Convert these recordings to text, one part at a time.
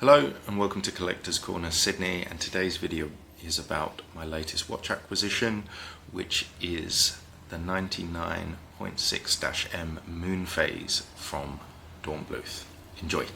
Hello and welcome to Collectors Corner Sydney, and today's video is about my latest watch acquisition, which is the 99.6-M Moon Phase from Dornbluth. Enjoy!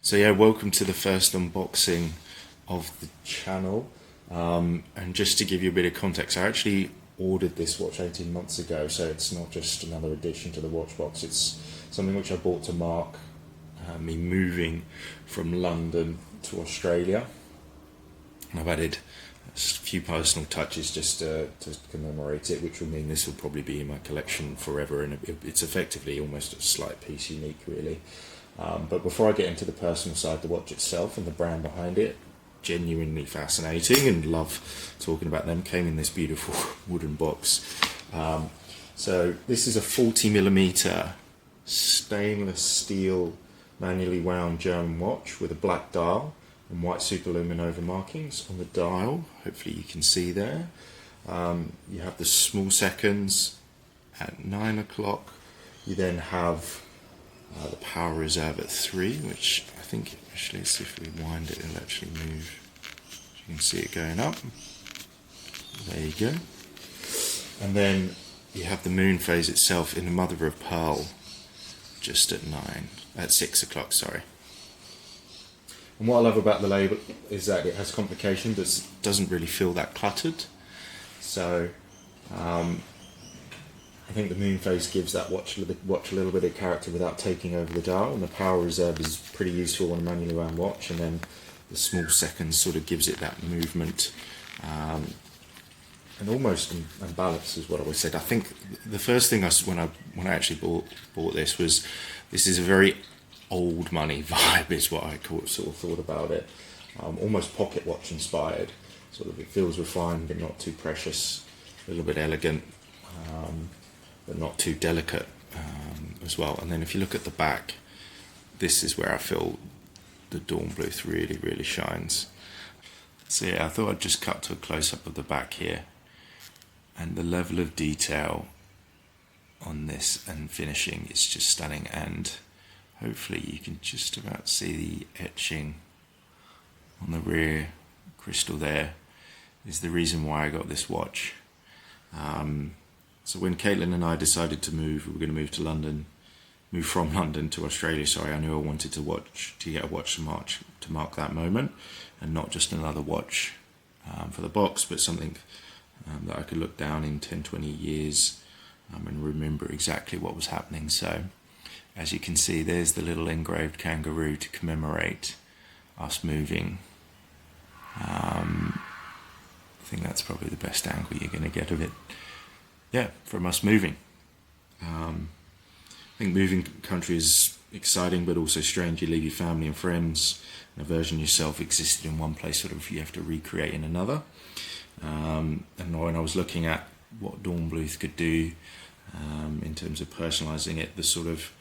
So yeah, welcome to the first unboxing of the channel, and just to give you a bit of context, I actually ordered this watch 18 months ago, so it's not just another addition to the watch box. It's something which I bought to mark me moving from London to Australia, and I've added a few personal touches just to commemorate it, which will mean this will probably be in my collection forever, and it's effectively almost a slight piece unique really. But before I get into the personal side, the watch itself and the brand behind it, genuinely fascinating and love talking about them, came in this beautiful wooden box. So this is a 40mm stainless steel manually wound German watch with a black dial and white superluminova markings on the dial. Hopefully you can see there. You have the small seconds at 9 o'clock. You then have the power reserve at 3, which I think actually, let's see if we wind it, it'll actually move. You can see it going up. There you go. And then you have the moon phase itself in the mother of pearl, just at 6 o'clock, sorry. And what I love about the label is that it has complication, but doesn't really feel that cluttered. So I think the moon phase gives that watch a little bit of character without taking over the dial, and the power reserve is pretty useful on a manually wound watch, and then the small seconds sort of gives it that movement and almost balance is what I always said. I think the first thing when I actually bought this was, this is a very old money vibe is what I sort of thought about it, almost pocket watch inspired. Sort of, it feels refined but not too precious, a little bit elegant, but not too delicate as well. And then if you look at the back, this is where I feel the Dornbluth really shines. So yeah, I thought I'd just cut to a close-up of the back here, and the level of detail on this and finishing is just stunning, and hopefully you can just about see the etching on the rear crystal there is the reason why I got this watch. So when Caitlin and I decided to move, we were going to move from London to Australia. Sorry, I knew I wanted to get a watch to mark that moment, and not just another watch for the box, but something that I could look down in 10-20 years and remember exactly what was happening. So as you can see, there's the little engraved kangaroo to commemorate us moving. I think that's probably the best angle you're going to get of it. Yeah, from us moving. I think moving country is exciting, but also strange. You leave your family and friends, and a version of yourself existed in one place, sort of you have to recreate in another. And when I was looking at what Dornbluth could do in terms of personalising it, the sort of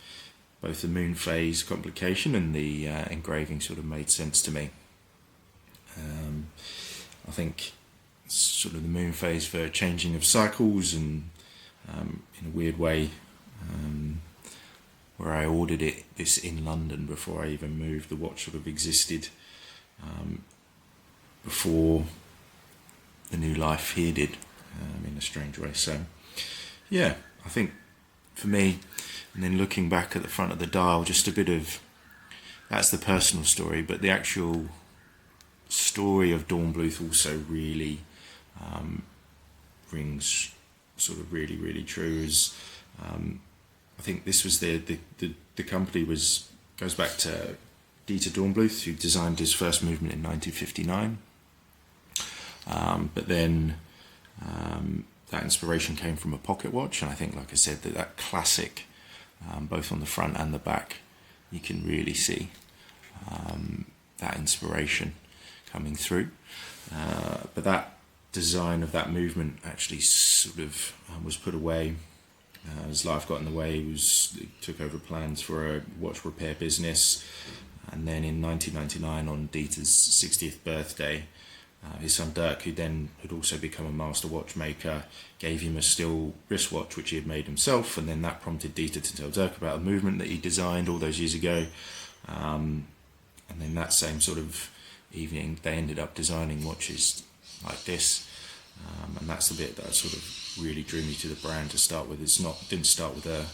both the moon phase complication and the engraving sort of made sense to me. I think sort of the moon phase for changing of cycles, and in a weird way, where I ordered this in London before I even moved. The watch sort of existed before the new life here did, in a strange way. So yeah, I think for me, and then looking back at the front of the dial, just a bit of, that's the personal story, but the actual story of Dornbluth also really rings sort of really true. As I think this was the company goes back to Dieter Dornbluth, who designed his first movement in 1959, but then that inspiration came from a pocket watch, and I think, like I said, that classic both on the front and the back. You can really see that inspiration coming through. But that design of that movement actually sort of was put away as life got in the way. He took over plans for a watch repair business, and then in 1999, on Dieter's 60th birthday, his son Dirk, who then had also become a master watchmaker, gave him a steel wristwatch which he had made himself, and then that prompted Dieter to tell Dirk about a movement that he designed all those years ago. And then that same sort of evening, they ended up designing watches like this. And that's the bit that sort of really drew me to the brand to start with. Didn't start with a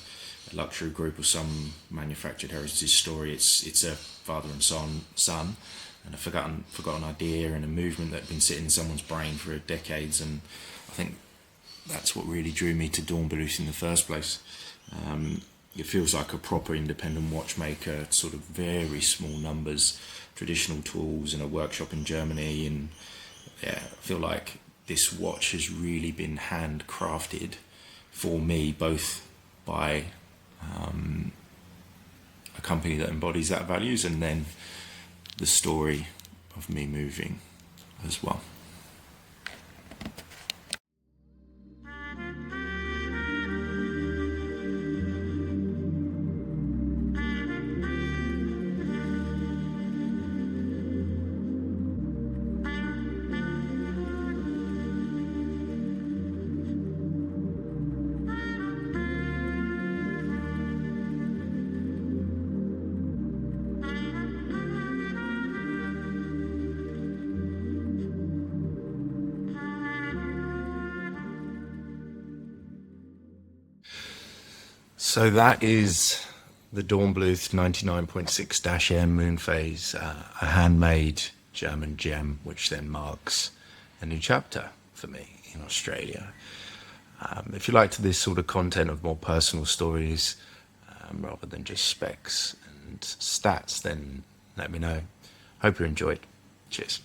luxury group or some manufactured heritage story. It's a father and son, and a forgotten idea and a movement that had been sitting in someone's brain for decades. And I think that's what really drew me to Dornbluth in the first place. It feels like a proper independent watchmaker, sort of very small numbers, traditional tools in a workshop in Germany. And yeah, I feel like this watch has really been handcrafted for me, both by a company that embodies that values, and then the story of me moving as well. So that is the Dornbluth 99.6-M Moonphase, a handmade German gem, which then marks a new chapter for me in Australia. If you liked this sort of content of more personal stories, rather than just specs and stats, then let me know. Hope you enjoyed. Cheers.